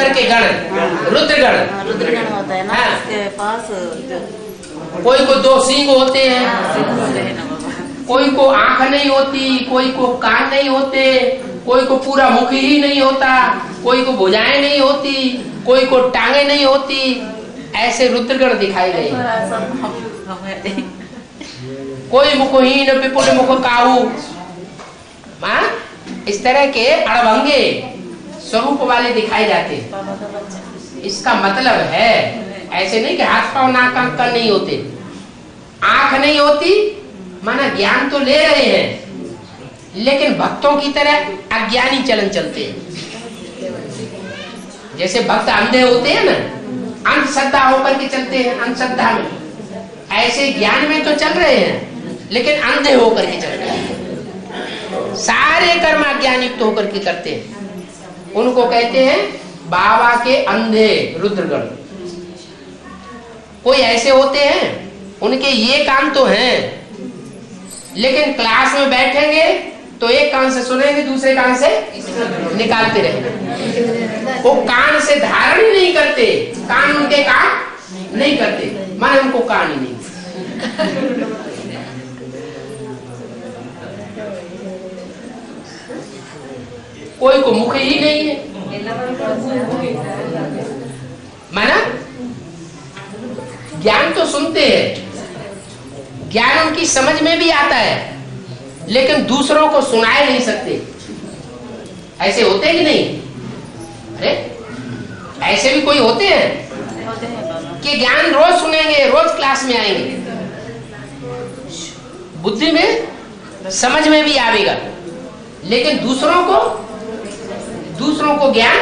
अंदर के गण, रुद्रगण। रुद्रगण होता है ना, हाँ। उसके पास कोई को 2 सींग होते हैं, कोई को आंख नहीं होती, कोई को कान नहीं होते, कोई को पूरा मुख ही नहीं होता, कोई को भुजाएं नहीं होती, कोई को टांगे नहीं होती। ऐसे रुद्रगण दिखाई गए। कोई मुखहीन विपुल मुख काहू, मां इस तरह के अड़भंगे स्वरूप वाले दिखाई जाते हैं। इसका मतलब है ऐसे नहीं कि हाथ पांव नाक कान नहीं होते, आंख नहीं होती, माना ज्ञान तो ले रहे हैं लेकिन भक्तों की तरह अज्ञानी चलन चलते हैं। जैसे भक्त अंधे होते हैं ना, अंधश्रद्धा होकर के चलते हैं, अंधश्रद्धा में, ऐसे ज्ञान में तो चल रहे हैं लेकिन अंधे होकर के चल रहे हैं। सारे कर्म अज्ञान युक्त होकर के करते हैं। उनको कहते हैं बाबा के अंधे रुद्रगण। कोई ऐसे होते हैं उनके ये काम तो हैं लेकिन क्लास में बैठेंगे तो एक कान से सुनेंगे, दूसरे कान से निकालते रहेंगे। वो कान से धारण ही नहीं करते, कान उनके काम नहीं करते, माने उनको कान ही नहीं। कोई को मुख ही नहीं है, माना ज्ञान तो सुनते हैं, ज्ञान उनकी समझ में भी आता है लेकिन दूसरों को सुनाए नहीं सकते। ऐसे होते कि नहीं? अरे ऐसे भी कोई होते हैं कि ज्ञान रोज सुनेंगे, रोज क्लास में आएंगे, बुद्धि में समझ में भी आवेगा लेकिन दूसरों को ज्ञान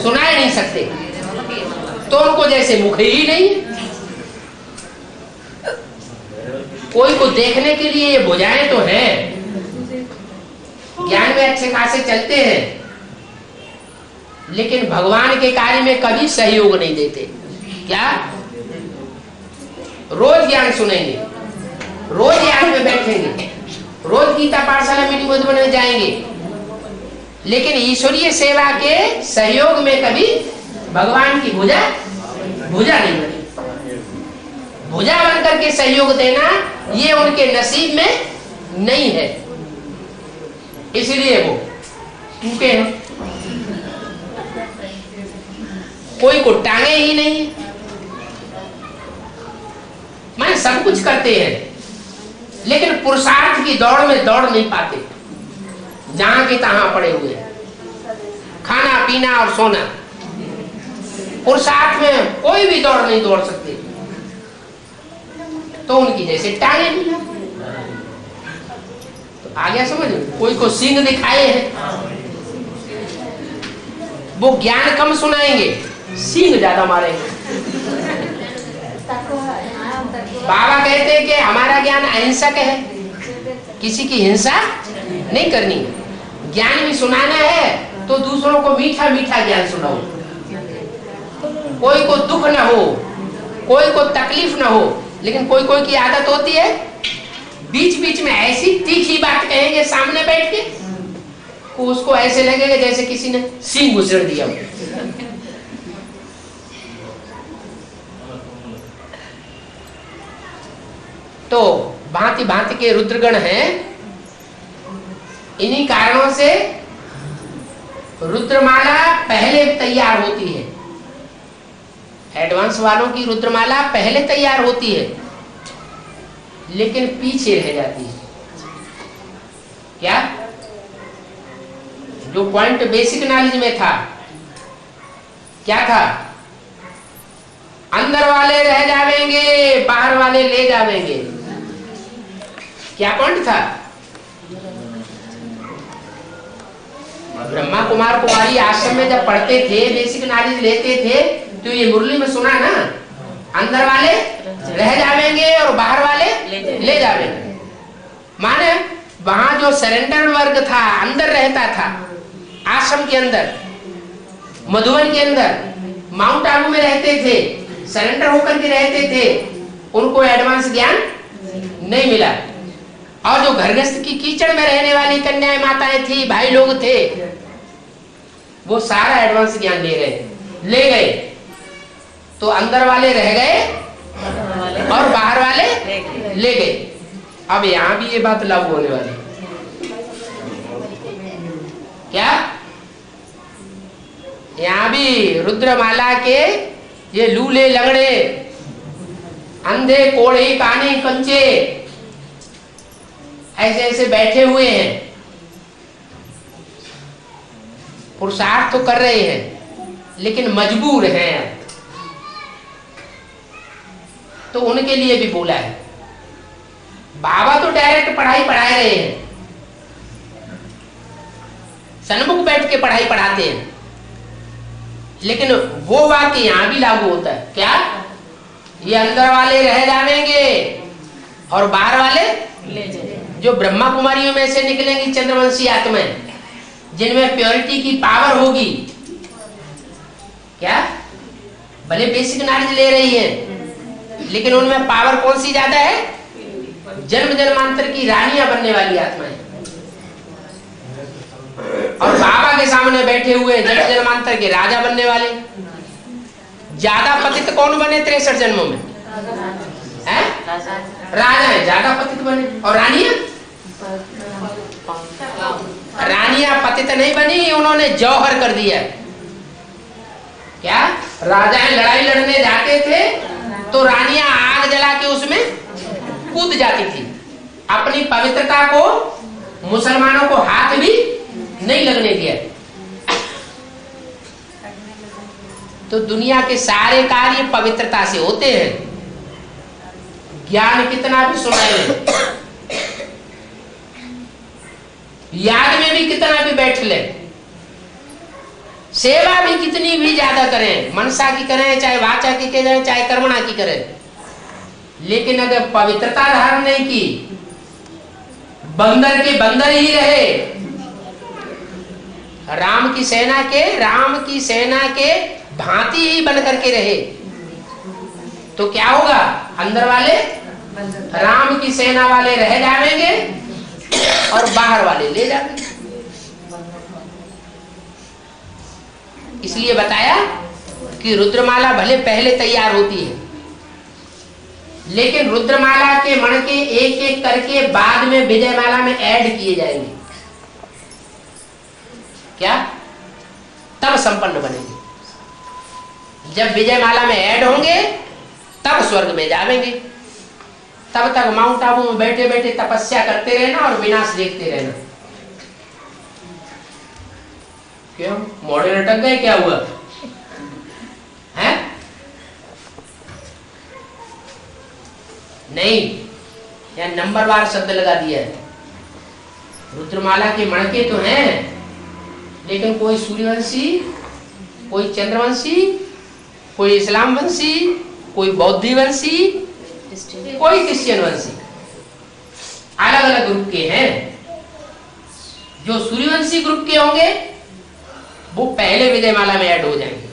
सुनाए नहीं सकते। तो उनको जैसे मुख ही नहीं है। कोई को देखने के लिए ये भुजाएं तो है, ज्ञान में अच्छे खासे चलते हैं लेकिन भगवान के कार्य में कभी सहयोग नहीं देते। क्या? रोज ज्ञान सुनेंगे, रोज ज्ञान में बैठेंगे, रोज गीता पाठशाला मीटिंग मधुबन में जाएंगे लेकिन ईश्वरीय सेवा के सहयोग में कभी भगवान की भुजा नहीं बनी। भुजा बनकर के सहयोग देना ये उनके नसीब में नहीं है, इसलिए वो टूटे हैं। कोई को टांगे ही नहीं, माने सब कुछ करते हैं लेकिन पुरुषार्थ की दौड़ में दौड़ नहीं पाते, जहां के तहां पड़े हुए हैं। खाना पीना और सोना, पुरुषार्थ में कोई भी दौड़ नहीं दौड़ सकते, तो उनकी जैसे टांगे नहीं। तो आ गया समझ? कोई को सींग दिखाए हैं, वो ज्ञान कम सुनाएंगे, सींग ज्यादा मारेंगे। बाबा कहते हैं कि हमारा ज्ञान अहिंसक है, किसी की हिंसा नहीं करनी, ज्ञान भी सुनाना है तो दूसरों को मीठा मीठा ज्ञान सुनाओ, कोई को दुख ना हो, कोई को तकलीफ ना हो। लेकिन कोई कोई की आदत होती है बीच बीच में ऐसी तीखी बात कहेंगे सामने बैठ के, उसको ऐसे लगेगा जैसे किसी ने सींग घुसड़ दिया। तो भांति भांति के रुद्रगण हैं। इन्हीं कारणों से रुद्रमाला पहले तैयार होती है, एडवांस वालों की रुद्रमाला पहले तैयार होती है लेकिन पीछे रह जाती है। क्या? जो पॉइंट बेसिक नॉलेज में था, क्या था? अंदर वाले रह जावेंगे, बाहर वाले ले जावेंगे। क्या पॉइंट था? ब्रह्मा कुमार कुमारी आश्रम में जब पढ़ते थे, बेसिक नॉलेज लेते थे, तो ये मुरली में सुना ना, अंदर वाले रह जावेंगे और बाहर वाले ले जावेंगे। माने वहां जो सरेंडर वर्ग था, अंदर रहता था, आश्रम के अंदर, मधुबन के अंदर, माउंट आबू में रहते थे, सरेंडर होकर के रहते थे, उनको एडवांस ज्ञान नहीं मिला। और जो घरगृहस्थ की कीचड़ में रहने वाली कन्याएं माताएं थी, भाई लोग थे, वो सारा एडवांस ज्ञान ले रहे, ले गए तो अंदर वाले रह गए और बाहर वाले ले गए। अब यहां भी ये बात लागू होने वाली, क्या यहां भी रुद्रमाला के ये लूले लगड़े, अंधे कोढ़े काने कंचे ऐसे ऐसे बैठे हुए हैं, पुरुषार्थ तो कर रहे हैं लेकिन मजबूर हैं, तो उनके लिए भी बोला है। बाबा तो डायरेक्ट पढ़ाई पढ़ा रहे हैं, सन्मुख बैठ के पढ़ाई पढ़ाते हैं, लेकिन वो वाक्य यहां भी लागू होता है। क्या ये अंदर वाले रह जाएंगे और बाहर वाले ले जाएंगे। जो ब्रह्मा कुमारियों में से निकलेंगी चंद्रवंशी आत्माएं, जिनमें प्योरिटी की पावर होगी, क्या भले बेसिक नॉलेज ले रही है लेकिन उनमें पावर कौन सी ज्यादा है? जन्म जन्मांतर की रानियां बनने वाली आत्माएं। और बाबा के सामने बैठे हुए जन्म जन्मांतर के राजा बनने वाले। ज्यादा पतित कौन बने 63 जन्मों में? हैं? राजा है, ज्यादा पतित बने। और रानियां पतित नहीं बनी, उन्होंने जौहर कर दिया। क्या राजाएं लड़ाई लड़ने जाते थे तो रानियां आग जला के उसमें कूद जाती थी, अपनी पवित्रता को मुसलमानों को हाथ भी नहीं लगने दिया। तो दुनिया के सारे कार्य पवित्रता से होते हैं। ज्ञान कितना भी सुनाए, याद में भी कितना भी बैठ ले, सेवा भी कितनी भी ज्यादा करें, मनसा की करें चाहे वाचा की करें चाहे कर्मणा की करें, लेकिन अगर पवित्रता धारण नहीं की, बंदर के बंदर ही रहे, राम की सेना के भांति ही बन करके रहे, तो क्या होगा? अंदर वाले राम की सेना वाले रह जाएंगे और बाहर वाले ले जाएंगे। इसलिए बताया कि रुद्रमाला भले पहले तैयार होती है, लेकिन रुद्रमाला के मण के एक एक करके बाद में विजयमाला में ऐड किए जाएंगे। क्या? तब संपन्न बनेंगे। जब विजयमाला में ऐड होंगे तब स्वर्ग में जाएंगे। तब तक माउंट आबू में बैठे बैठे तपस्या करते रहना और विनाश देखते रहना। क्यों मॉडल अटक गए? क्या हुआ है? नहीं, या नंबरवार शब्द लगा दिया है। रुद्रमाला के मणके तो हैं, लेकिन कोई सूर्यवंशी, कोई चंद्रवंशी, कोई इस्लाम वंशी, कोई बौद्धी वंशी, कोई क्रिश्चियन वंशी, अलग अलग ग्रुप के हैं। जो सूर्यवंशी ग्रुप के होंगे वो पहले विजयमाला में ऐड हो जाएंगे।